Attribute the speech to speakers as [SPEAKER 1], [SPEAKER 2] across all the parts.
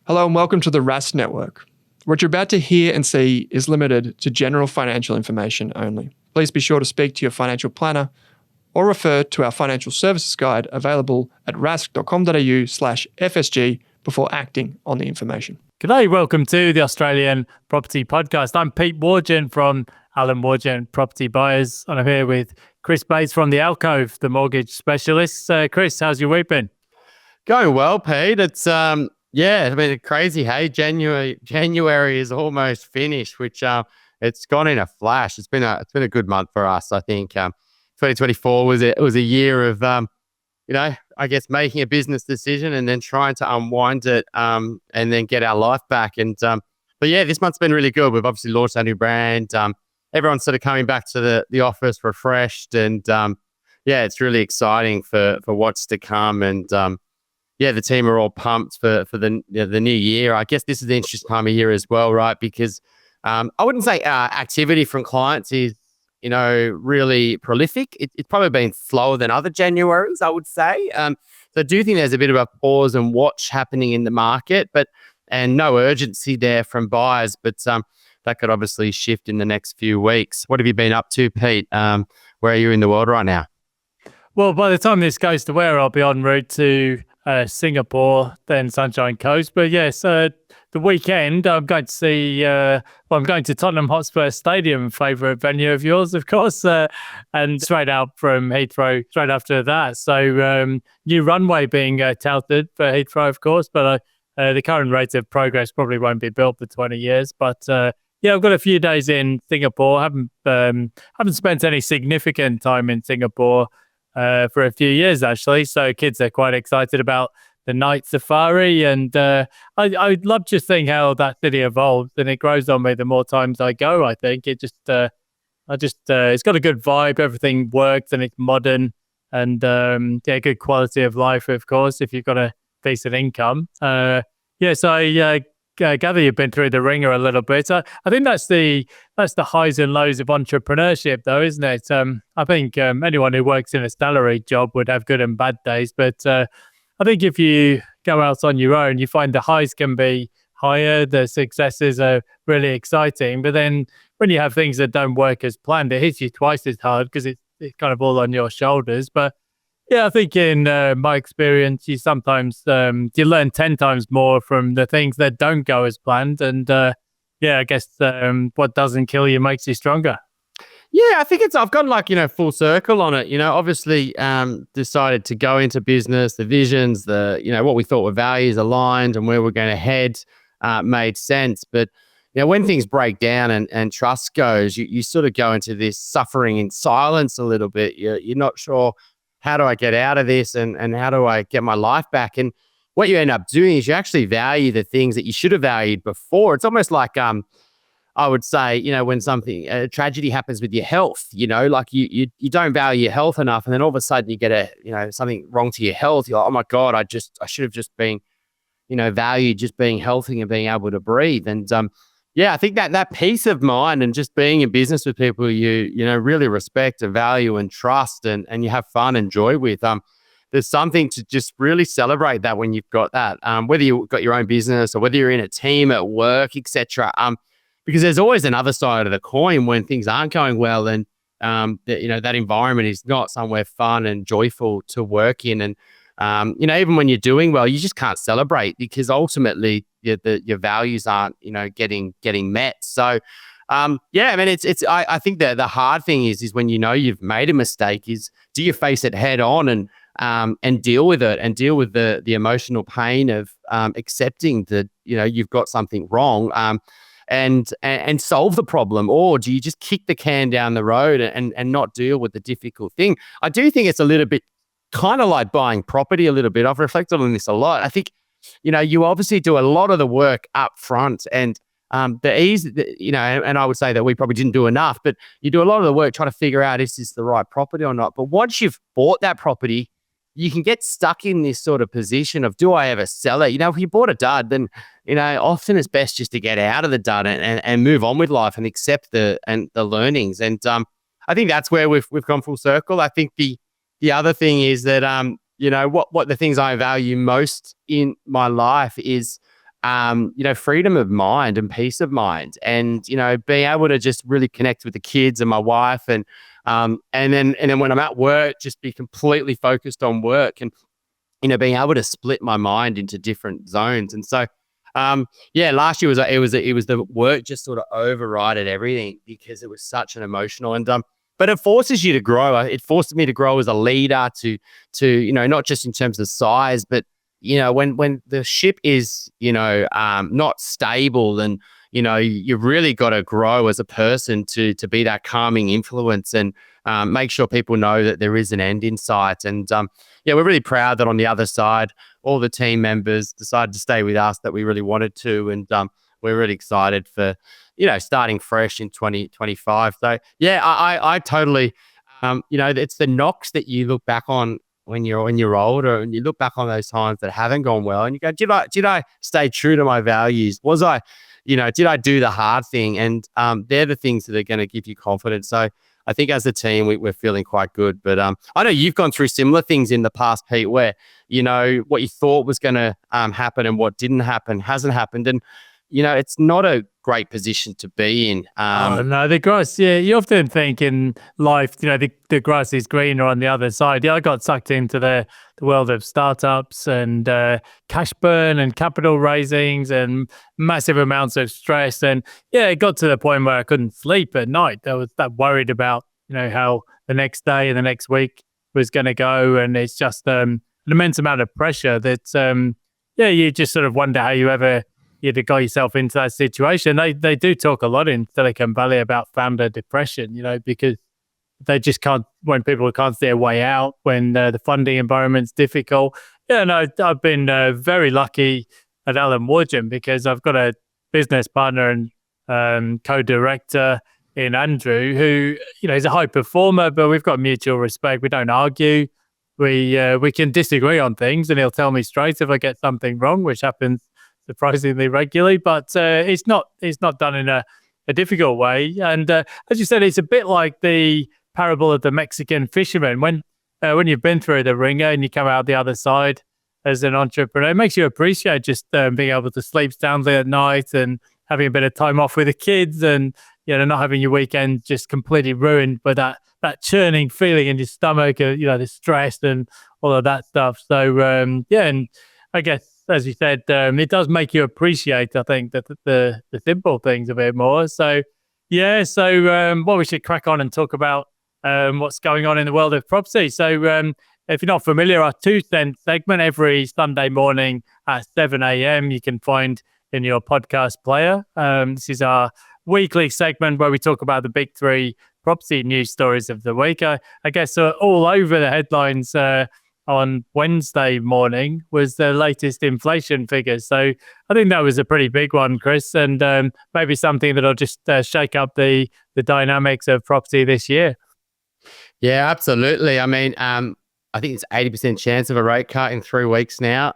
[SPEAKER 1] Hello and welcome to the Rask Network. What you're about to hear and see is limited to general financial information only. Please be sure to speak to your financial planner or refer to our financial services guide available at rask.com.au/FSG before acting on the information.
[SPEAKER 2] G'day, welcome to the Australian Property Podcast. I'm Pete Wargent from Alan Wargent Property Buyers, and I'm here with Chris Bates from the Alcove, the mortgage specialist. Chris, how's your week been?
[SPEAKER 3] Going well, Pete. It's been crazy. Hey, January is almost finished, which it's gone in a flash. It's been a good month for us. I think 2024 was a year of I guess making a business decision and then trying to unwind it and then get our life back. And but yeah, this month's been really good. We've obviously launched our new brand. Everyone's sort of coming back to the office refreshed, and it's really exciting for what's to come. And the team are all pumped for the new year. I guess this is the interesting time of year as well, right? Because I wouldn't say activity from clients is really prolific. It's probably been slower than other Januaries, I would say. So I do think there's a bit of a pause and watch happening in the market, and no urgency there from buyers. But that could obviously shift in the next few weeks. What have you been up to, Pete? Where are you in the world right now?
[SPEAKER 2] Well, by the time this goes to air, I'll be en route to Singapore, then Sunshine Coast. But yes, the weekend I'm going to see. I'm going to Tottenham Hotspur Stadium, favourite venue of yours, of course, and straight out from Heathrow straight after that. So new runway being touted for Heathrow, of course, but the current rate of progress probably won't be built for 20 years. But I've got a few days in Singapore. Haven't spent any significant time in Singapore for a few years, actually. So kids are quite excited about the night safari. And I love just seeing how that city evolves, and it grows on me the more times I go, I think. It just, it's got a good vibe. Everything works and it's modern, and good quality of life, of course, if you've got a decent income. So I gather you've been through the ringer a little bit. I think that's the highs and lows of entrepreneurship, though, isn't it? I think anyone who works in a salary job would have good and bad days, but I think if you go out on your own, you find the highs can be higher, the successes are really exciting, but then when you have things that don't work as planned, it hits you twice as hard because it's kind of all on your shoulders. But I think in my experience, you sometimes you learn 10 times more from the things that don't go as planned. And I guess what doesn't kill you makes you stronger.
[SPEAKER 3] Yeah, I think I've gone full circle on it. Obviously decided to go into business, the visions, what we thought were values aligned and where we're going to head made sense. But when things break down and trust goes, you sort of go into this suffering in silence a little bit. You're not sure, how do I get out of this and how do I get my life back? And what you end up doing is you actually value the things that you should have valued before. It's almost like, I would say, when a tragedy happens with your health, like you don't value your health enough. And then all of a sudden you get something wrong to your health. You're like, oh my God, I should have just been, valued just being healthy and being able to breathe. And I think that peace of mind and just being in business with people you really respect and value and trust and you have fun and joy with. There's something to just really celebrate that when you've got that, whether you've got your own business or whether you're in a team at work, etc. Because there's always another side of the coin when things aren't going well and that environment is not somewhere fun and joyful to work in. And even when you're doing well, you just can't celebrate because ultimately your values aren't, getting met. So, I think that the hard thing is when you've made a mistake is do you face it head on and deal with it and deal with the emotional pain of accepting that you've got something wrong and solve the problem, or do you just kick the can down the road and not deal with the difficult thing? I do think it's a little bit kind of like buying property a little bit. I've reflected on this a lot. I think, you obviously do a lot of the work up front and the ease, and I would say that we probably didn't do enough, but you do a lot of the work trying to figure out, is this the right property or not? But once you've bought that property, you can get stuck in this sort of position of, do I ever sell it? If you bought a dud, then, often it's best just to get out of the dud and move on with life and accept the learnings. And I think that's where we've gone full circle. I think the other thing is that, what the things I value most in my life is freedom of mind and peace of mind, and being able to just really connect with the kids and my wife, and then when I'm at work, just be completely focused on work, and being able to split my mind into different zones. And so, last year it was the work just sort of overrided everything because it was such an emotional, but it forces you to grow. It forced me to grow as a leader to not just in terms of size, but when the ship is not stable, and you've really got to grow as a person to be that calming influence, and make sure people know that there is an end in sight. And we're really proud that on the other side, all the team members decided to stay with us that we really wanted to, and we're really excited for starting fresh in 2025. So I totally it's the knocks that you look back on when you're older, and you look back on those times that haven't gone well, and you go, did I stay true to my values? Was I, did I do the hard thing? And they're the things that are going to give you confidence. So I think as a team, we're feeling quite good. But I know you've gone through similar things in the past, Pete, where what you thought was going to happen and what didn't happen hasn't happened, and it's not a great position to be in.
[SPEAKER 2] Oh, no, the grass, yeah, you often think in life, the grass is greener on the other side. Yeah, I got sucked into the world of startups and cash burn and capital raisings and massive amounts of stress. And yeah, it got to the point where I couldn't sleep at night. I was that worried about, how the next day and the next week was going to go. And it's just an immense amount of pressure that, you just sort of wonder how you got yourself into that situation. They do talk a lot in Silicon Valley about founder depression, because they just can't, when people can't see a way out, when the funding environment's difficult. Yeah, no, I've been very lucky at Alan Woodgen because I've got a business partner and co-director in Andrew who, is a high performer, but we've got mutual respect. We don't argue. We can disagree on things, and he'll tell me straight if I get something wrong, which happens surprisingly regularly, but it's not done in a difficult way. And as you said, it's a bit like the parable of the Mexican fisherman. When you've been through the ringer and you come out the other side as an entrepreneur, it makes you appreciate just being able to sleep soundly at night and having a bit of time off with the kids, and not having your weekend just completely ruined by that churning feeling in your stomach, the stress and all of that stuff. So and I guess, as you said, it does make you appreciate, I think, the simple things a bit more. So, we should crack on and talk about what's going on in the world of property. So, if you're not familiar, our 2 Cent segment every Sunday morning at 7 a.m. you can find in your podcast player. This is our weekly segment where we talk about the big 3 property news stories of the week. I guess all over the headlines on Wednesday morning was the latest inflation figures. So I think that was a pretty big one, Chris, and maybe something that'll just shake up the dynamics of property this year.
[SPEAKER 3] Yeah, absolutely. I mean, I think it's 80% chance of a rate cut in 3 weeks now.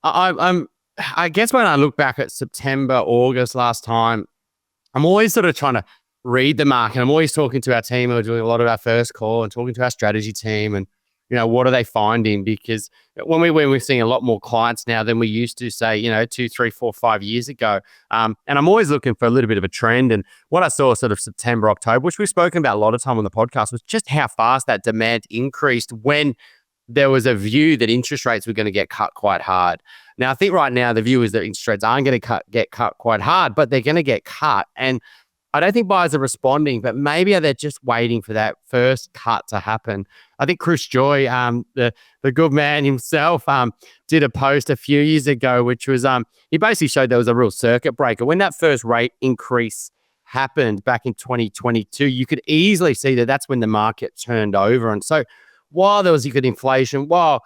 [SPEAKER 3] I guess when I look back at September, August last time, I'm always sort of trying to read the market. I'm always talking to our team. We're doing a lot of our first call and talking to our strategy team, and what are they finding? Because when we're seeing a lot more clients now than we used to, say, 2, 3, 4, 5 years ago. And I'm always looking for a little bit of a trend. And what I saw sort of September, October, which we've spoken about a lot of time on the podcast, was just how fast that demand increased when there was a view that interest rates were going to get cut quite hard. Now, I think right now the view is that interest rates aren't going to get cut quite hard, but they're going to get cut. And I don't think buyers are responding, but maybe they're just waiting for that first cut to happen. I think Chris Joy, the good man himself, did a post a few years ago, which was he basically showed there was a real circuit breaker. When that first rate increase happened back in 2022, you could easily see that that's when the market turned over. And so while there was good inflation, while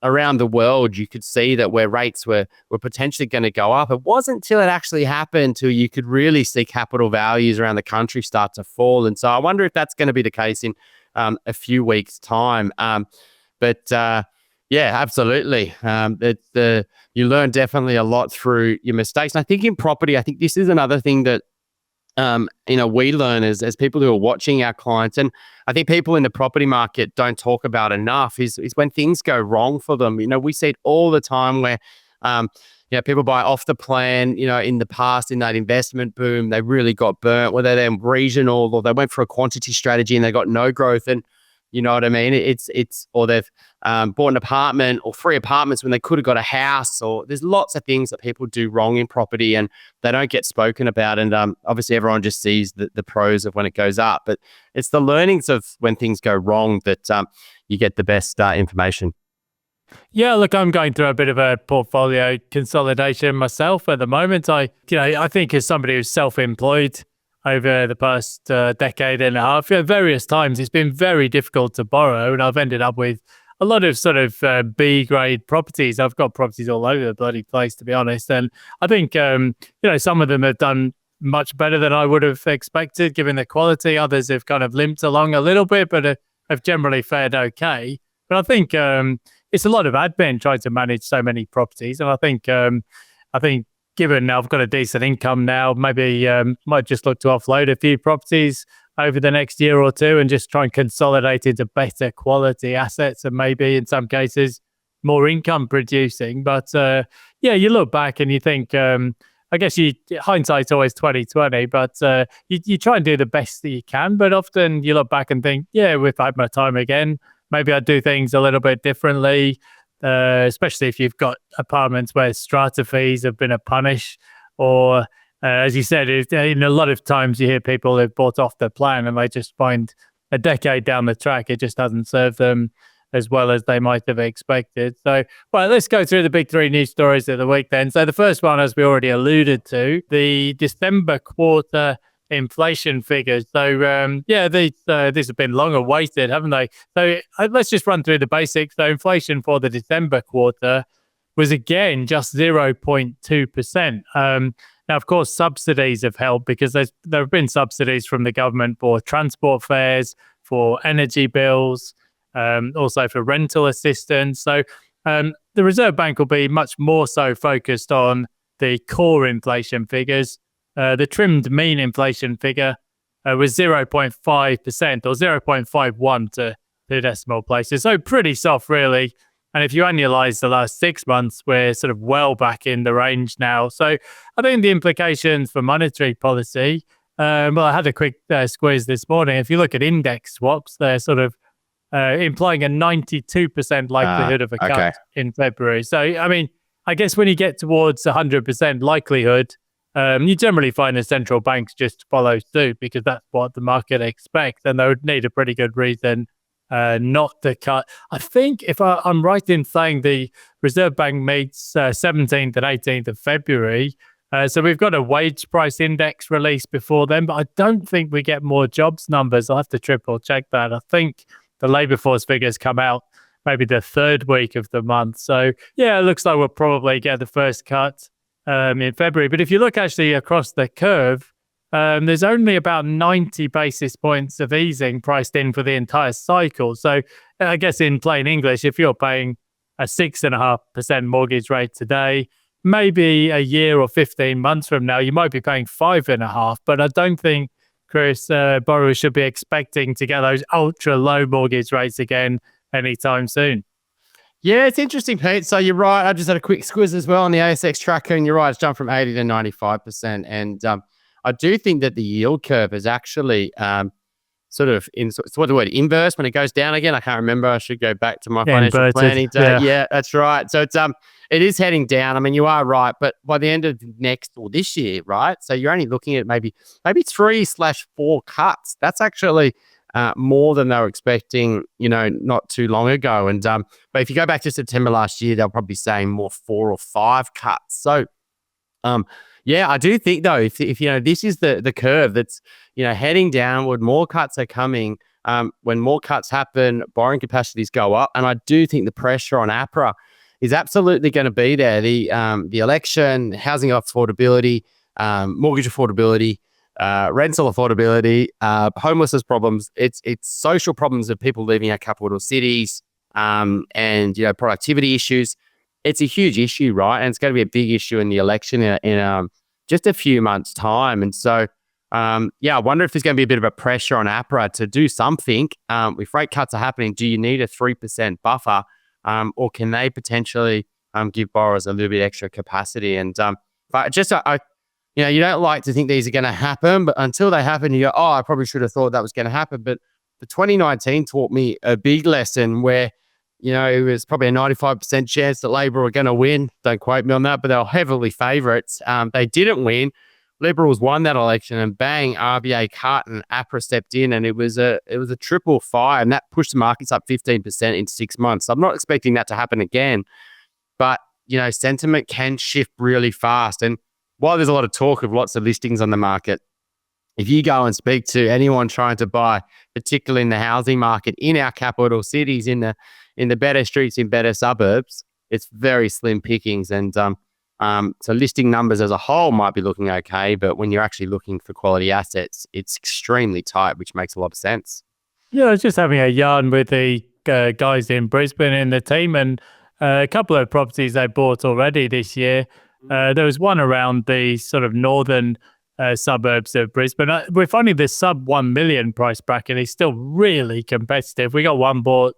[SPEAKER 3] around the world you could see that where rates were potentially going to go up, it wasn't until it actually happened till you could really see capital values around the country start to fall. And so I wonder if that's going to be the case in a few weeks' time. But absolutely. You learn definitely a lot through your mistakes. And I think in property, I think this is another thing that we learn as people who are watching our clients, and I think people in the property market don't talk about enough is when things go wrong for them. We see it all the time where, people buy off the plan, in the past, in that investment boom, they really got burnt, whether they're regional or they went for a quantity strategy and they got no growth. And you know what I mean? Or they've bought an apartment or 3 apartments when they could have got a house, or there's lots of things that people do wrong in property and they don't get spoken about. And obviously everyone just sees the pros of when it goes up, but it's the learnings of when things go wrong that you get the best information.
[SPEAKER 2] Yeah, look, I'm going through a bit of a portfolio consolidation myself at the moment. I think as somebody who's self-employed over the past decade and a half, at various times, it's been very difficult to borrow, and I've ended up with a lot of sort of B-grade properties. I've got properties all over the bloody place, to be honest, and I think some of them have done much better than I would have expected, given the quality. Others have kind of limped along a little bit, but have generally fared okay. But I think it's a lot of admin trying to manage so many properties, and I think given I've got a decent income now, maybe might just look to offload a few properties over the next year or two and just try and consolidate into better quality assets and maybe in some cases more income producing. But you look back and you think, I guess hindsight's always 20/20, but you try and do the best that you can. But often you look back and think, yeah, if I had my time again, maybe I'd do things a little bit differently. Especially if you've got apartments where strata fees have been a punish, or as you said, in a lot of times you hear people who've bought off the plan and they just find a decade down the track it just hasn't served them as well as they might have expected. So, well, let's go through the big 3 news stories of the week then. So the first one, as we already alluded to, the December quarter inflation figures. So these have been long awaited, haven't they? So let's just run through the basics. So inflation for the December quarter was again just 0.2%. Now, of course, subsidies have helped because there have been subsidies from the government for transport fares, for energy bills, also for rental assistance. So the Reserve Bank will be much more so focused on the core inflation figures. The trimmed mean inflation figure was 0.5% or 0.51 to the decimal places. So pretty soft, really. And if you annualize the last 6 months, we're sort of well back in the range now. So I think the implications for monetary policy, I had a quick squeeze this morning. If you look at index swaps, they're sort of implying a 92% likelihood of a cut in February. So, I mean, I guess when you get towards 100% likelihood, you generally find the central banks just follow suit because that's what the market expects, and they would need a pretty good reason not to cut. I think if I'm right in saying the Reserve Bank meets 17th and 18th of February, so we've got a wage price index release before then, but I don't think we get more jobs numbers. I'll have to triple check that. I think the labour force figures come out maybe the 3rd week of the month. So yeah, it looks like we'll probably get the first cut in February. But if you look actually across the curve, there's only about 90 basis points of easing priced in for the entire cycle. So I guess in plain English, if you're paying a 6.5% mortgage rate today, maybe a year or 15 months from now, you might be paying 5.5%. But I don't think, Chris, borrowers should be expecting to get those ultra low mortgage rates again anytime soon.
[SPEAKER 3] Yeah, it's interesting, Pete. So you're right. I just had a quick squiz as well on the ASX tracker, and you're right. It's jumped from 80 to 95%. And I do think that the yield curve is actually sort of what's the word, inverse when it goes down again. I can't remember. I should go back to my financial planning day. Yeah, that's right. So it is heading down. I mean, you are right, but by the end of this year, right? So you're only looking at maybe 3/4 cuts. That's actually more than they were expecting, not too long ago. And but if you go back to September last year, they'll probably be saying more 4 or 5 cuts. So yeah, I do think though, if this is the curve that's heading downward, more cuts are coming. When more cuts happen, borrowing capacities go up, and I do think the pressure on APRA is absolutely going to be there. The election, housing affordability, mortgage affordability, rental affordability, homelessness problems. It's social problems of people leaving our capital cities, and productivity issues. It's a huge issue, right? And it's going to be a big issue in the election in just a few months' time. And so, I wonder if there's going to be a bit of a pressure on APRA to do something. If rate cuts are happening, do you need a 3% buffer, or can they potentially give borrowers a little bit extra capacity. And but just you don't like to think these are going to happen, but until they happen, you go, oh, I probably should have thought that was going to happen. But the 2019 taught me a big lesson where, it was probably a 95% chance that Labor were going to win. Don't quote me on that, but they were heavily favourites. They didn't win. Liberals won that election, and bang, RBA cut and APRA stepped in, and it was a triple fire, and that pushed the markets up 15% in 6 months. I'm not expecting that to happen again, but sentiment can shift really fast. And while there's a lot of talk of lots of listings on the market, if you go and speak to anyone trying to buy, particularly in the housing market in our capital cities, in the better streets, in better suburbs, it's very slim pickings. And so listing numbers as a whole might be looking okay, but when you're actually looking for quality assets, it's extremely tight, which makes a lot of sense.
[SPEAKER 2] Yeah, I was just having a yarn with the guys in Brisbane in the team, and a couple of properties they bought already this year. There was one around the sort of northern suburbs of Brisbane. We're finding the sub 1 million price bracket is still really competitive. We got one bought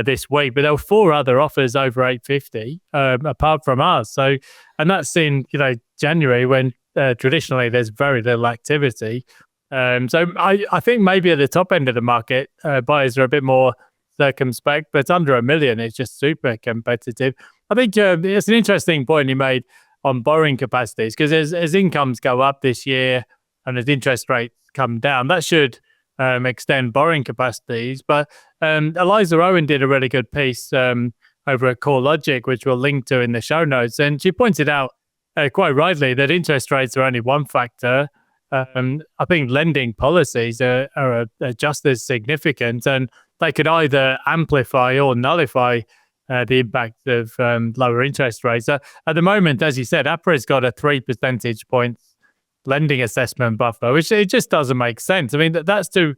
[SPEAKER 2] this week, but there were 4 other offers over 850 apart from ours. So, and that's in January when traditionally there's very little activity. So I think maybe at the top end of the market, buyers are a bit more circumspect, but under 1 million, it's just super competitive. I think it's an interesting point you made on borrowing capacities, because as incomes go up this year and as interest rates come down, that should extend borrowing capacities. But Eliza Owen did a really good piece over at CoreLogic, which we'll link to in the show notes. And she pointed out quite rightly that interest rates are only one factor. I think lending policies are just as significant, and they could either amplify or nullify the impact of lower interest rates. At the moment, as you said, APRA's got a 3 percentage points lending assessment buffer, which it just doesn't make sense. I mean, that's to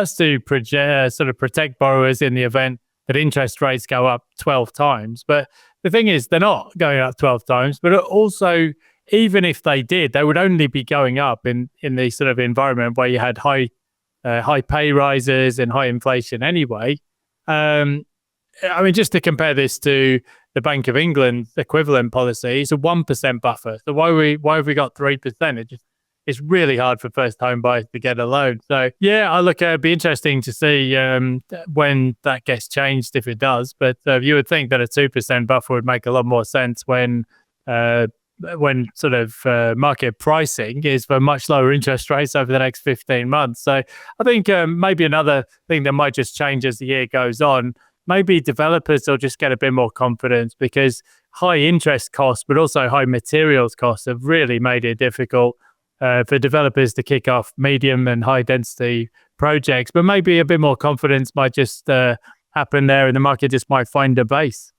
[SPEAKER 2] sort of protect borrowers in the event that interest rates go up 12 times. But the thing is, they're not going up 12 times, but also, even if they did, they would only be going up in the sort of environment where you had high pay rises and high inflation anyway. I mean, just to compare this to the Bank of England equivalent policy, it's a 1% buffer. So why have we got 3%? It's really hard for first home buyers to get a loan. So yeah, it'd be interesting to see when that gets changed, if it does. But you would think that a 2% buffer would make a lot more sense when sort of market pricing is for much lower interest rates over the next 15 months. So I think maybe another thing that might just change as the year goes on, maybe developers will just get a bit more confidence, because high interest costs, but also high materials costs have really made it difficult for developers to kick off medium and high density projects. But maybe a bit more confidence might just happen there, and the market just might find a base.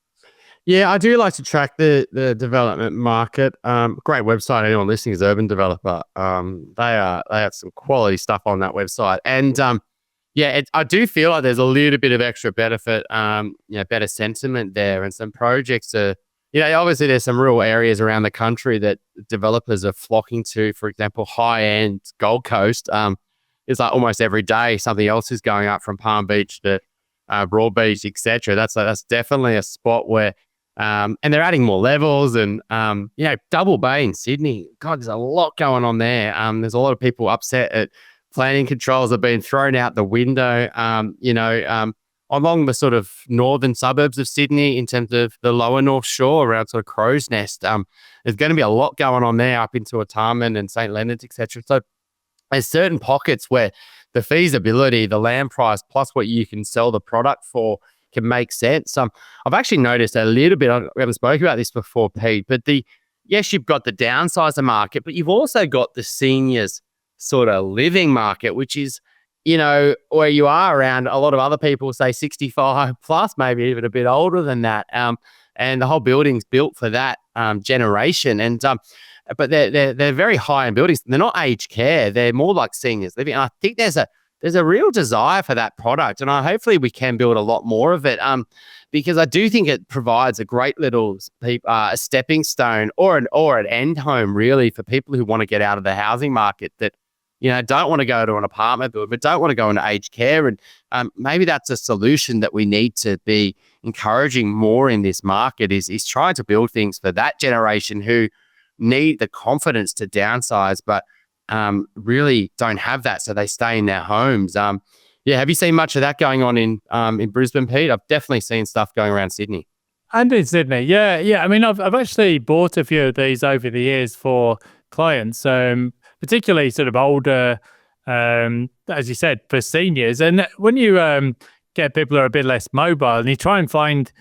[SPEAKER 3] Yeah, I do like to track the development market. Great website. Anyone listening is Urban Developer. They have some quality stuff on that website. And I do feel like there's a little bit of extra benefit, better sentiment there, and some projects are, obviously there's some real areas around the country that developers are flocking to. For example, high-end Gold Coast. It's like almost every day something else is going up, from Palm Beach to Broadbeach, etc. That's definitely a spot where. And they're adding more levels, and Double Bay in Sydney. God, there's a lot going on there. There's a lot of people upset at planning controls have been thrown out the window. Along the sort of northern suburbs of Sydney, in terms of the lower North Shore around sort of Crow's Nest, there's going to be a lot going on there up into Artarmon and St Leonard's, etc. So there's certain pockets where the feasibility, the land price, plus what you can sell the product for, can make sense. I've actually noticed a little bit, we haven't spoken about this before, Pete, but yes, you've got the downsizer market, but you've also got the seniors sort of living market, which is, where you are around a lot of other people, say 65 plus, maybe even a bit older than that. And the whole building's built for that generation. And but they're very high end buildings. They're not aged care. They're more like seniors living. And I think there's a real desire for that product, and hopefully we can build a lot more of it, because I do think it provides a great little stepping stone or an end home, really, for people who want to get out of the housing market, that don't want to go to an apartment building, but don't want to go into aged care. And maybe that's a solution that we need to be encouraging more in this market is trying to build things for that generation who need the confidence to downsize, but really don't have that, so they stay in their homes. Yeah, have you seen much of that going on in Brisbane, Pete? I've definitely seen stuff going around Sydney.
[SPEAKER 2] And in Sydney, yeah. I mean, I've actually bought a few of these over the years for clients, particularly sort of older, as you said, for seniors. And when you get people who are a bit less mobile, and you try and find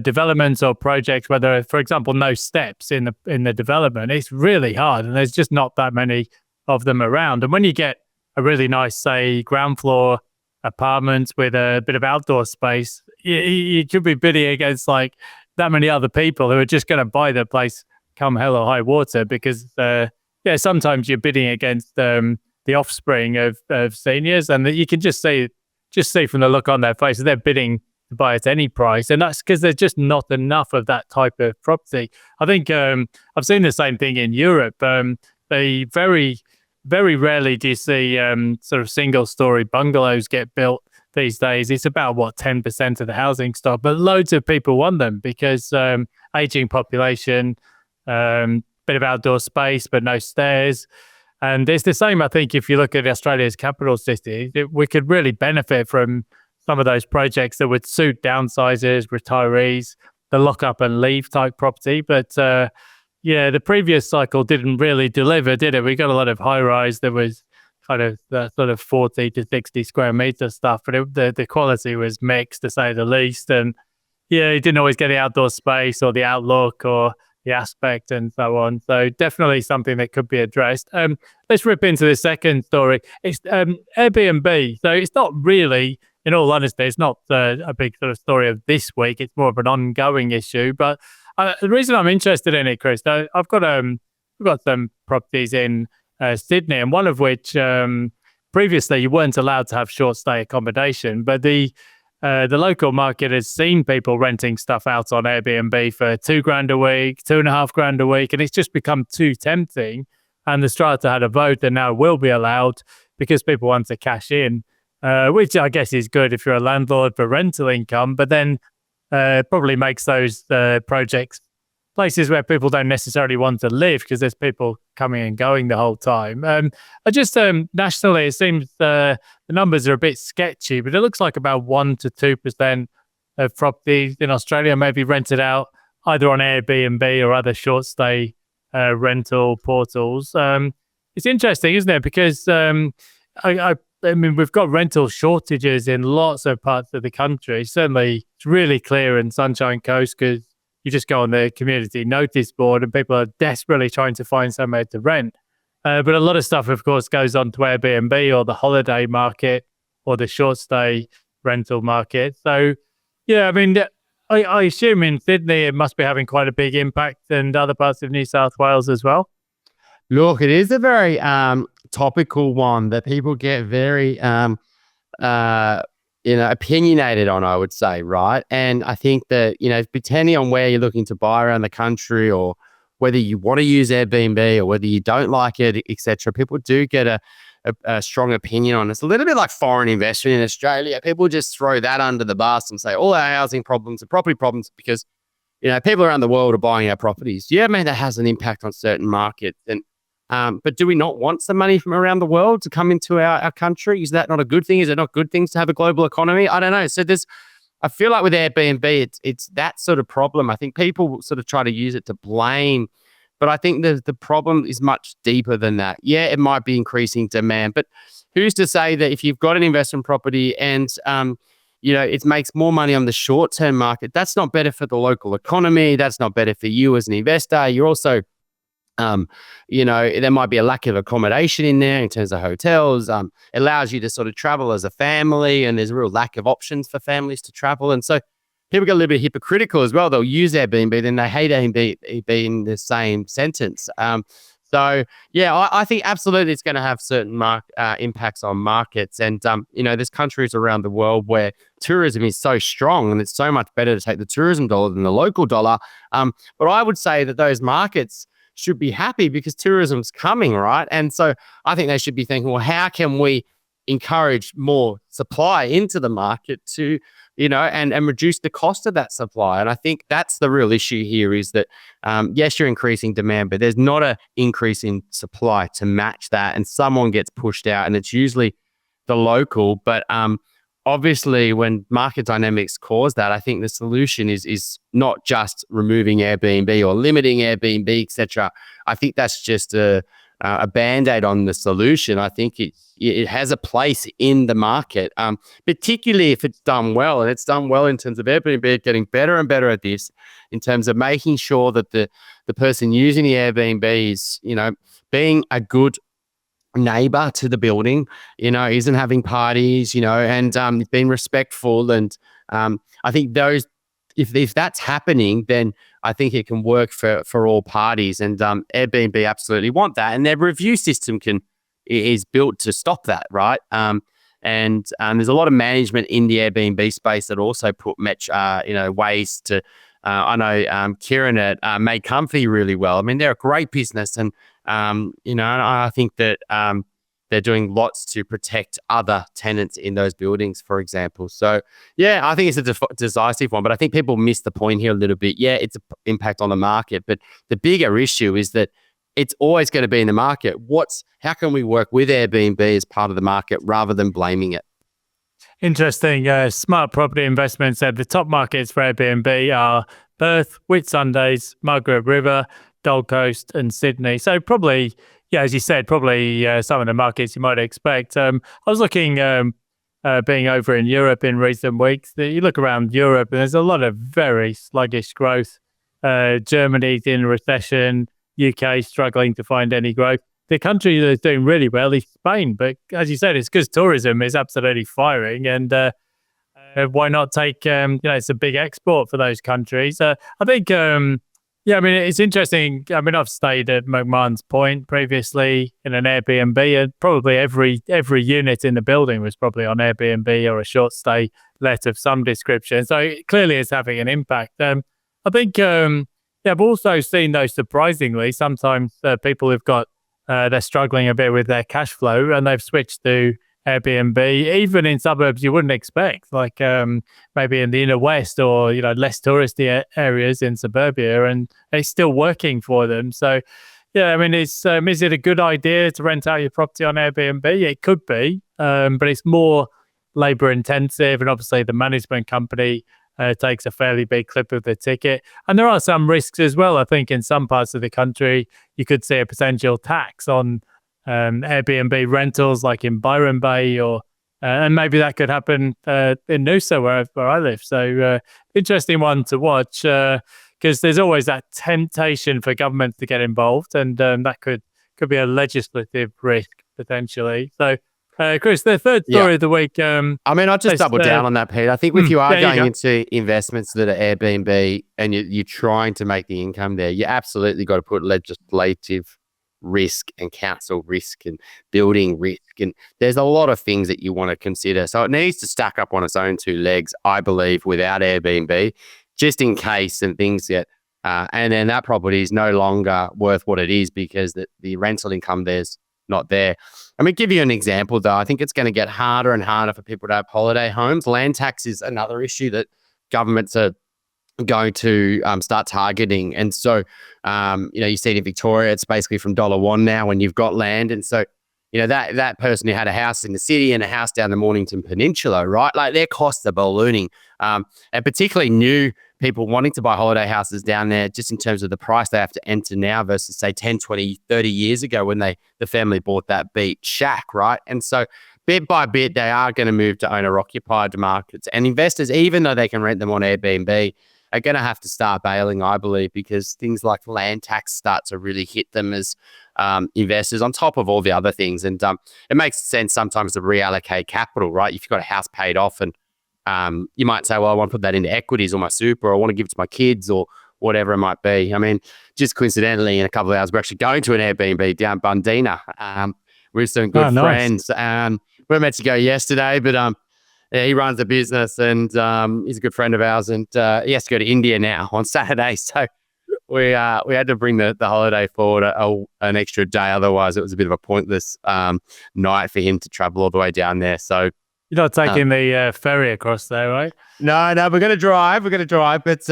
[SPEAKER 2] developments or projects where there are, for example, no steps in the development, it's really hard, and there's just not that many of them around. And when you get a really nice, say, ground floor apartment with a bit of outdoor space, you could be bidding against like that many other people who are just going to buy the place come hell or high water, because sometimes you're bidding against the offspring of seniors, and you can just see from the look on their face that they're bidding to buy at any price, and that's because there's just not enough of that type of property. I think I've seen the same thing in Europe. They very, very rarely do you see sort of single-story bungalows get built these days. It's about 10% of the housing stock, but loads of people want them because aging population, bit of outdoor space but no stairs. And it's the same, I think, if you look at Australia's capital city, we could really benefit from some of those projects that would suit downsizers, retirees, the lock up and leave type property. But the previous cycle didn't really deliver, did it? We got a lot of high rise that was kind of the sort of 40 to 60 square meter stuff, but the quality was mixed, to say the least. And you didn't always get the outdoor space or the outlook or the aspect and so on. So definitely something that could be addressed. Let's rip into the second story. It's Airbnb. So it's not really, in all honesty, it's not a big sort of story of this week. It's more of an ongoing issue. But the reason I'm interested in it, Chris, I've got some properties in Sydney, and one of which previously you weren't allowed to have short stay accommodation, but the local market has seen people renting stuff out on Airbnb for $2,000 a week, $2,500 a week, and it's just become too tempting. And the Strata had a vote that now will be allowed because people want to cash in, which I guess is good if you're a landlord for rental income, but then probably makes those projects places where people don't necessarily want to live because there's people coming and going the whole time. Nationally, it seems the numbers are a bit sketchy, but it looks like about 1 to 2% of properties in Australia may be rented out either on Airbnb or other short stay rental portals. It's interesting, isn't it? Because I mean, we've got rental shortages in lots of parts of the country. Certainly, it's really clear in Sunshine Coast because you just go on the community notice board and people are desperately trying to find somewhere to rent. But a lot of stuff, of course, goes on to Airbnb or the holiday market or the short stay rental market. So, I mean, I assume in Sydney it must be having quite a big impact, and other parts of New South Wales as well.
[SPEAKER 3] Look, it is a very topical one that people get very opinionated on, I would say, right? And I think that, depending on where you're looking to buy around the country or whether you want to use Airbnb or whether you don't like it, etc., people do get a strong opinion on it. It's a little bit like foreign investment in Australia. People just throw that under the bus and say all our housing problems are property problems because, people around the world are buying our properties. Yeah, man, that has an impact on certain markets. And but do we not want some money from around the world to come into our country? Is that not a good thing? Is it not good things to have a global economy? I don't know. So I feel like with Airbnb, it's that sort of problem. I think people sort of try to use it to blame, but I think the problem is much deeper than that. Yeah, it might be increasing demand, but who's to say that if you've got an investment property and it makes more money on the short-term market, that's not better for the local economy. That's not better for you as an investor. You're also there might be a lack of accommodation in there in terms of hotels. It allows you to sort of travel as a family, and there's a real lack of options for families to travel. And so people get a little bit hypocritical as well. They'll use Airbnb, then they hate Airbnb in the same sentence. I think absolutely it's going to have certain impacts on markets. And, there's countries around the world where tourism is so strong and it's so much better to take the tourism dollar than the local dollar. But I would say that those markets should be happy because tourism's coming, right? And so I think they should be thinking, well, how can we encourage more supply into the market to, and reduce the cost of that supply. And I think that's the real issue here is that, yes, you're increasing demand, but there's not an increase in supply to match that. And someone gets pushed out, and it's usually the local. But obviously, when market dynamics cause that, I think the solution is not just removing Airbnb or limiting Airbnb, etc. I think that's just a band-aid on the solution. I think it has a place in the market, particularly if it's done well. And it's done well in terms of Airbnb getting better and better at this, in terms of making sure that the person using the Airbnb is, being a good neighbor to the building, isn't having parties, and being respectful. And I think those, if that's happening, then I think it can work for all parties. And Airbnb absolutely want that, and their review system is built to stop that, right? And there's a lot of management in the Airbnb space that also put ways to. I know Kieran at Made Comfy really well. I mean, they're a great business, and I think that they're doing lots to protect other tenants in those buildings, for example. So, yeah, I think it's a decisive one, but I think people miss the point here a little bit. Yeah, it's an impact on the market, but the bigger issue is that it's always going to be in the market. How can we work with Airbnb as part of the market rather than blaming it?
[SPEAKER 2] Interesting. Smart property investments said the top markets for Airbnb are Perth, Whitsundays, Margaret River, Gold Coast, and Sydney. So probably, yeah, as you said, probably some of the markets you might expect. I was looking, being over in Europe in recent weeks, you look around Europe and there's a lot of very sluggish growth. Germany's in recession, UK struggling to find any growth. The country that's doing really well is Spain, but as you said, it's because tourism is absolutely firing, and why not take? It's a big export for those countries. I think, it's interesting. I mean, I've stayed at McMahon's Point previously in an Airbnb, and probably every unit in the building was probably on Airbnb or a short stay let of some description. So clearly, it's having an impact. I think, I've also seen, though, surprisingly, sometimes people who've got they're struggling a bit with their cash flow, and they've switched to Airbnb, even in suburbs you wouldn't expect, like maybe in the inner west or less touristy areas in suburbia, and it's still working for them. So, yeah, I mean, is it a good idea to rent out your property on Airbnb? It could be, but it's more labor intensive, and obviously the management company takes a fairly big clip of the ticket. And there are some risks as well. I think in some parts of the country, you could see a potential tax on Airbnb rentals, like in Byron Bay, or and maybe that could happen in Noosa, where I live. So interesting one to watch, because there's always that temptation for governments to get involved, and that could be a legislative risk potentially. So, Chris, the third story of the week.
[SPEAKER 3] I'll just double down on that, Pete. I think if you are going into investments that are Airbnb and you're trying to make the income there, you absolutely got to put legislative risk and council risk and building risk. And there's a lot of things that you want to consider. So it needs to stack up on its own two legs, I believe, without Airbnb, just in case and things get, and then that property is no longer worth what it is because the rental income there's not there. I mean, give you an example, though. I think it's going to get harder and harder for people to have holiday homes. Land tax is another issue that governments are going to start targeting. And so, you see it in Victoria, it's basically from $1 now when you've got land. And so, that person who had a house in the city and a house down the Mornington Peninsula, right? Like their costs are ballooning. And particularly new people wanting to buy holiday houses down there, just in terms of the price they have to enter now versus say 10, 20, 30 years ago when the family bought that beach shack, right? And so bit by bit, they are going to move to owner-occupied markets. And investors, even though they can rent them on Airbnb, are going to have to start bailing, I believe, because things like land tax start to really hit them as investors on top of all the other things. And it makes sense sometimes to reallocate capital, right? If you've got a house paid off and you might say, well, I want to put that into equities or my super, or I want to give it to my kids or whatever it might be. I mean, just coincidentally, in a couple of hours, we're actually going to an Airbnb down Bundina. We're some good friends. We were meant to go yesterday, but he runs a business and he's a good friend of ours, and he has to go to India now on Saturday. So we had to bring the holiday forward an extra day. Otherwise, it was a bit of a pointless night for him to travel all the way down there. So
[SPEAKER 2] You're not taking the ferry across there, right?
[SPEAKER 3] no, we're gonna drive. But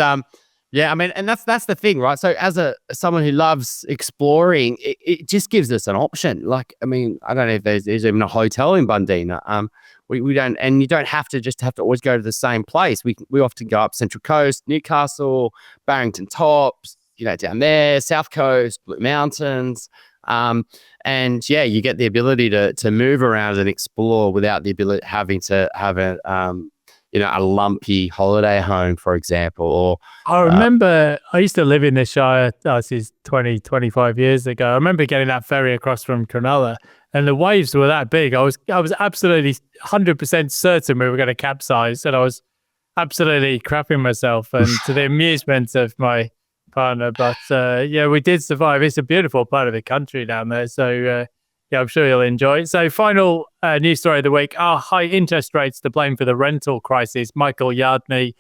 [SPEAKER 3] yeah, I mean, and that's the thing, right? So as someone who loves exploring, it just gives us an option. Like, I mean, I don't know if there's even a hotel in Bundeena. We don't, and you don't have to always go to the same place. We often go up Central Coast, Newcastle, Barrington Tops, down there, South Coast, Blue Mountains. And yeah, you get the ability to move around and explore without the ability having to have a lumpy holiday home, for example. Or
[SPEAKER 2] I remember I used to live in the Shire, this is 20, 25 years ago. I remember getting that ferry across from Cronulla and the waves were that big. I was absolutely 100% certain we were going to capsize, and I was absolutely crapping myself, and to the amusement of my partner. But yeah, we did survive. It's a beautiful part of the country down there. So yeah, I'm sure you'll enjoy it. So final news story of the week: are high interest rates to blame for the rental crisis? Michael Yardney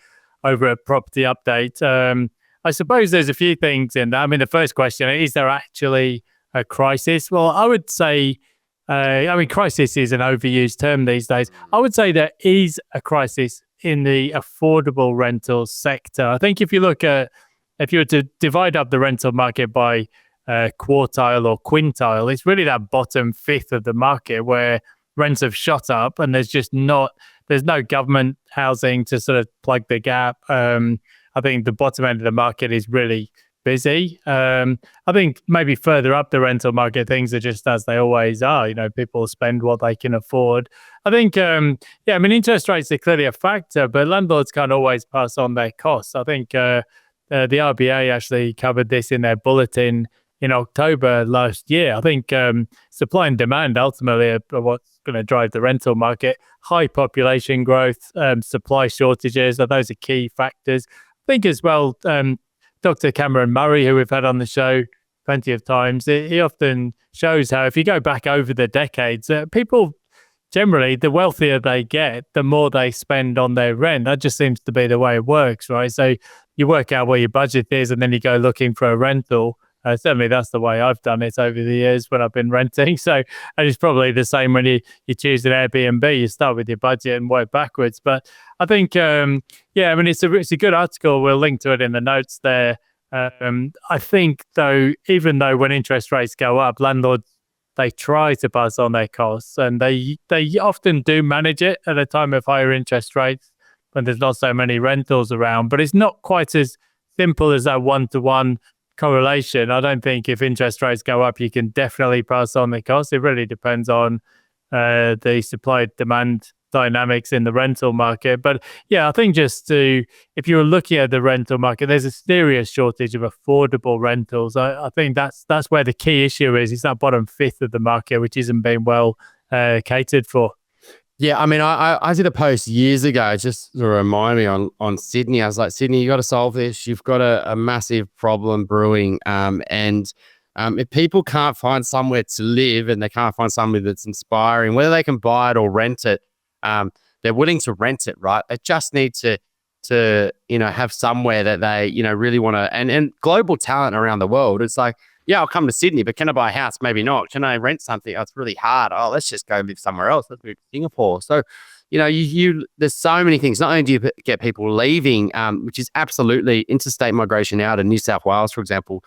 [SPEAKER 2] over at Property Update. I suppose there's a few things in that. I mean, the first question, is there actually a crisis? Well, I would say, I mean, crisis is an overused term these days. I would say there is a crisis in the affordable rental sector. I think if you were to divide up the rental market by quartile or quintile, it's really that bottom fifth of the market where rents have shot up and there's no government housing to sort of plug the gap. I think the bottom end of the market is really busy. I think maybe further up the rental market, things are just as they always are. People spend what they can afford. I think, I mean, interest rates are clearly a factor, but landlords can't always pass on their costs. I think the RBA actually covered this in their bulletin in October last year. I think supply and demand ultimately are what's going to drive the rental market. High population growth, supply shortages, those are key factors. I think as well, Dr. Cameron Murray, who we've had on the show plenty of times, he often shows how if you go back over the decades, people generally, the wealthier they get, the more they spend on their rent. That just seems to be the way it works, right? So you work out where your budget is and then you go looking for a rental. Certainly that's the way I've done it over the years when I've been renting. So, and it's probably the same when you choose an Airbnb. You start with your budget and work backwards. But I think, I mean, it's a good article. We'll link to it in the notes there. I think, though, even though when interest rates go up, landlords, they try to pass on their costs, and they often do manage it at a time of higher interest rates when there's not so many rentals around. But it's not quite as simple as that one-to-one correlation. I don't think if interest rates go up, you can definitely pass on the cost. It really depends on the supply-demand dynamics in the rental market. But yeah, I think if you're looking at the rental market, there's a serious shortage of affordable rentals. I think that's where the key issue is. It's that bottom fifth of the market, which isn't being well catered for.
[SPEAKER 3] Yeah, I mean, I did a post years ago just to remind me on Sydney. I was like, Sydney, you got to solve this. You've got a massive problem brewing. And if people can't find somewhere to live and they can't find somewhere that's inspiring, whether they can buy it or rent it, they're willing to rent it, right? They just need to have somewhere that they really want to. And global talent around the world, it's like, yeah, I'll come to Sydney, but can I buy a house? Maybe not. Can I rent something? Oh, it's really hard. Oh, let's just go live somewhere else. Let's move to Singapore. So, there's so many things. Not only do you get people leaving, which is absolutely interstate migration out of New South Wales, for example,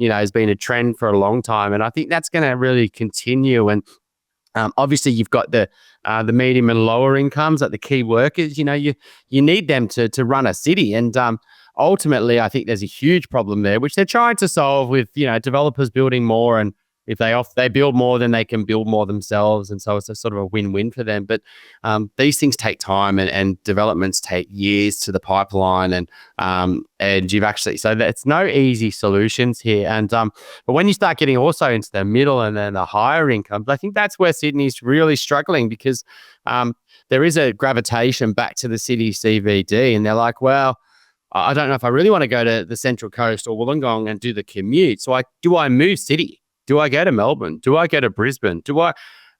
[SPEAKER 3] has been a trend for a long time. And I think that's going to really continue. And obviously, you've got the medium and lower incomes, like the key workers. You need them to run a city. And ultimately, I think there's a huge problem there, which they're trying to solve with developers building more. And if they build more, then they can build more themselves. And so it's a sort of a win-win for them. But these things take time, and developments take years to the pipeline. And you've actually, so it's no easy solutions here. And but when you start getting also into the middle and then the higher incomes, I think that's where Sydney's really struggling, because there is a gravitation back to the city CBD, and they're like, well, I don't know if I really want to go to the Central Coast or Wollongong and do the commute. So do I move city? Do I go to Melbourne? Do I go to Brisbane? Do I,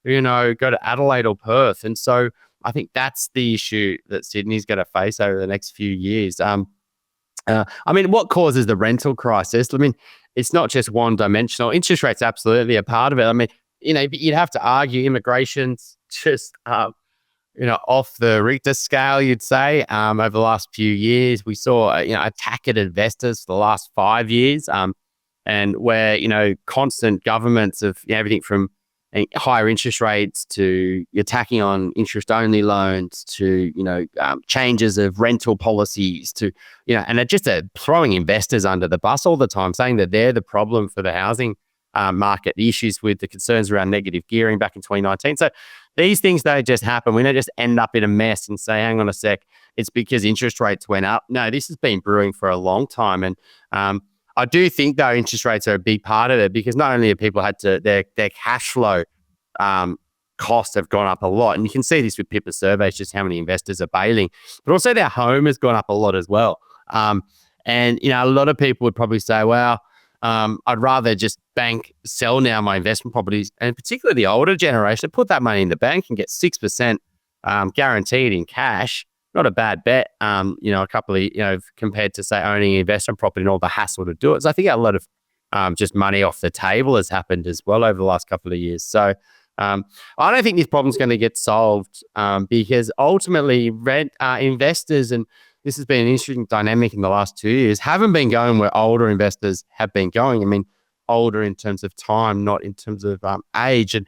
[SPEAKER 3] go to Adelaide or Perth? And so I think that's the issue that Sydney's going to face over the next few years. I mean, what causes the rental crisis? I mean, it's not just one dimensional. Interest rates absolutely a part of it. I mean, you'd have to argue immigration's just, off the Richter scale, you'd say. Over the last few years, we saw, attack at investors for the last 5 years, and where, constant governments of everything from higher interest rates to attacking on interest-only loans to, changes of rental policies to, and they're just throwing investors under the bus all the time, saying that they're the problem for the housing market, the issues with the concerns around negative gearing back in 2019. So these things don't just happen. We don't just end up in a mess and say, hang on a sec, it's because interest rates went up. No, this has been brewing for a long time. And I do think, though, interest rates are a big part of it, because not only have people had to, their cash flow costs have gone up a lot. And you can see this with Pippa surveys, just how many investors are bailing, but also their home has gone up a lot as well. And, a lot of people would probably say, well, I'd rather just sell now my investment properties, and particularly the older generation, put that money in the bank and get 6% guaranteed in cash. Not a bad bet, a couple of, compared to, say, owning an investment property and all the hassle to do it. So I think a lot of just money off the table has happened as well over the last couple of years. So I don't think this problem's going to get solved, because ultimately investors, and this has been an interesting dynamic in the last 2 years, haven't been going where older investors have been going. I mean, older in terms of time, not in terms of age. And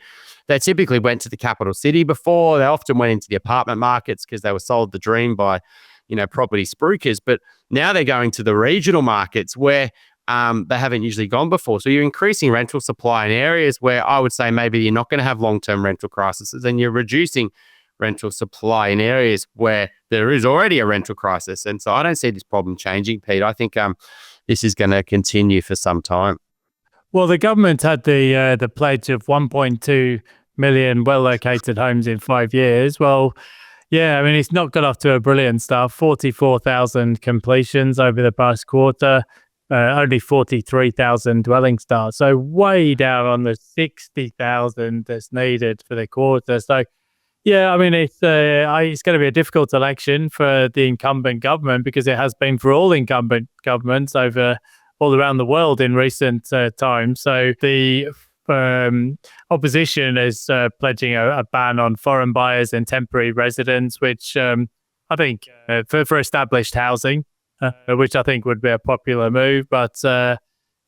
[SPEAKER 3] they typically went to the capital city before. They often went into the apartment markets because they were sold the dream by, property spruikers. But now they're going to the regional markets where they haven't usually gone before. So you're increasing rental supply in areas where I would say maybe you're not going to have long-term rental crises, and you're reducing rental supply in areas where there is already a rental crisis. And so I don't see this problem changing, Pete. I think this is going to continue for some time.
[SPEAKER 2] Well, the government had the pledge of 1.2 million well-located homes in 5 years. Well, yeah, I mean, it's not got off to a brilliant start. 44,000 completions over the past quarter, only 43,000 dwelling starts. So way down on the 60,000 that's needed for the quarter. So, yeah, I mean, it's going to be a difficult election for the incumbent government, because it has been for all incumbent governments all around the world in recent times. So the opposition is pledging a ban on foreign buyers and temporary residents, which I think for established housing, which I think would be a popular move. But I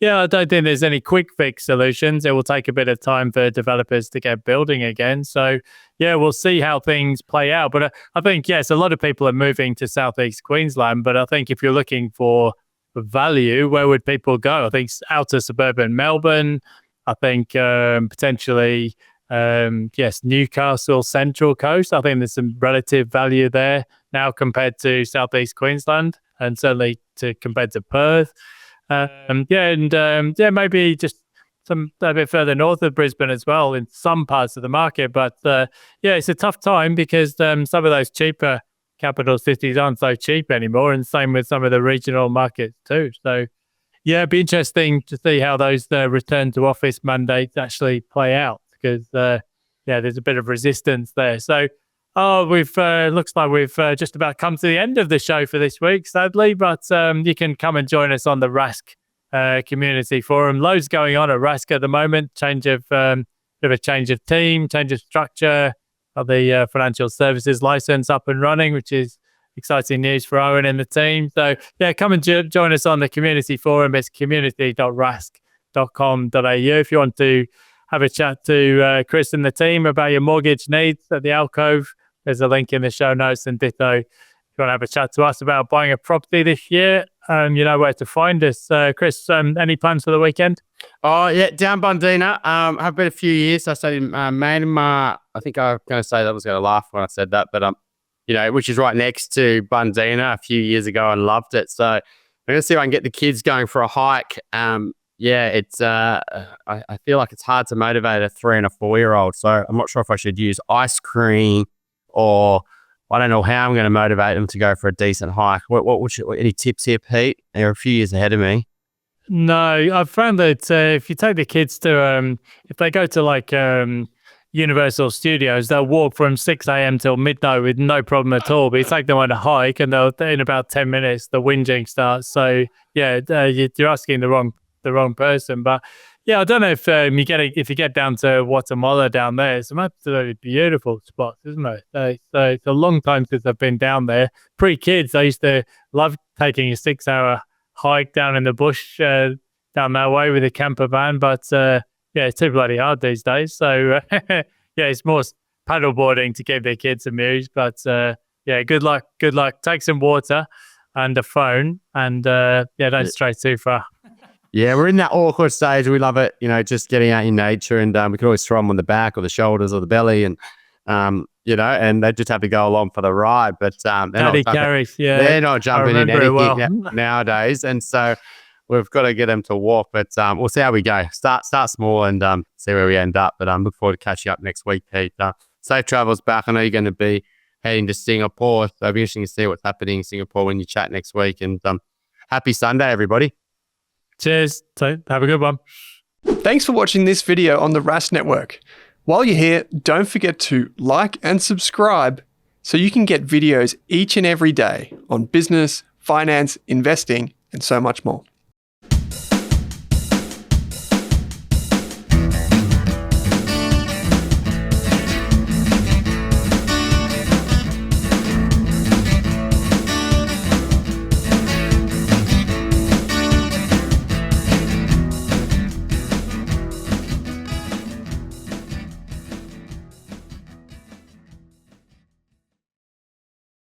[SPEAKER 2] don't think there's any quick fix solutions. It will take a bit of time for developers to get building again. So yeah, we'll see how things play out. But I think, yes, a lot of people are moving to Southeast Queensland. But I think if you're looking for value, where would people go? I think outer suburban Melbourne. I think potentially, Newcastle, Central Coast. I think there's some relative value there now compared to Southeast Queensland, and certainly compared to Perth. Maybe just a bit further north of Brisbane as well in some parts of the market. But it's a tough time because some of those cheaper capital cities aren't so cheap anymore, and same with some of the regional markets too. So yeah, it'd be interesting to see how those return to office mandates actually play out, because there's a bit of resistance there. So we've looks like we've just about come to the end of the show for this week, sadly, but you can come and join us on the Rask community forum. Loads going on at Rask at the moment. Change of team, change of structure of the financial services license up and running, which is exciting news for Owen and the team. So yeah, come and join us on the community forum. It's community.rask.com.au if you want to have a chat to Chris and the team about your mortgage needs at the Alcove. There's a link in the show notes, and ditto if you want to have a chat to us about buying a property this year. You know where to find us. Chris, any plans for the weekend?
[SPEAKER 3] Oh, yeah, down Bundeena. I've been a few years. I stayed in Myanmar. I think I was going to say that I was going to laugh when I said that, but which is right next to Bundeena a few years ago, and loved it. So I'm going to see if I can get the kids going for a hike. It's I feel like it's hard to motivate a 3 and a 4-year-old. So I'm not sure if I should use ice cream, or I don't know how I'm going to motivate them to go for a decent hike. Any tips here, Pete? They're a few years ahead of me.
[SPEAKER 2] No, I've found that if you take the kids to, if they go to Universal Studios, they'll walk from 6 a.m. till midnight with no problem at all. But you take them on a hike, and they'll in about 10 minutes the whinging starts. So yeah, you're asking the wrong person. But yeah, I don't know if if you get down to Guatemala down there, it's some absolutely beautiful spots, isn't it? So it's a long time since I've been down there. Pre-kids, I used to love taking a 6-hour hike down in the bush down that way with a camper van, but yeah, it's too bloody hard these days. So yeah, it's more paddleboarding to keep their kids amused. But yeah, good luck. Take some water and a phone, and yeah, don't stray too far.
[SPEAKER 3] Yeah, we're in that awkward stage. We love it, just getting out in nature, and we can always throw them on the back or the shoulders or the belly, and and they just have to go along for the ride. But
[SPEAKER 2] Daddy carries, yeah,
[SPEAKER 3] they're not jumping in anything
[SPEAKER 2] well
[SPEAKER 3] nowadays, and so we've got to get them to walk. But we'll see how we go. Start small and see where we end up. But look forward to catching up next week, Pete. Safe travels back. I know you're going to be heading to Singapore, so it'll be interesting to see what's happening in Singapore when you chat next week. And happy Sunday, everybody.
[SPEAKER 2] Cheers. So have a good one.
[SPEAKER 1] Thanks for watching this video on the Rask Network. While you're here, don't forget to like and subscribe so you can get videos each and every day on business, finance, investing, and so much more.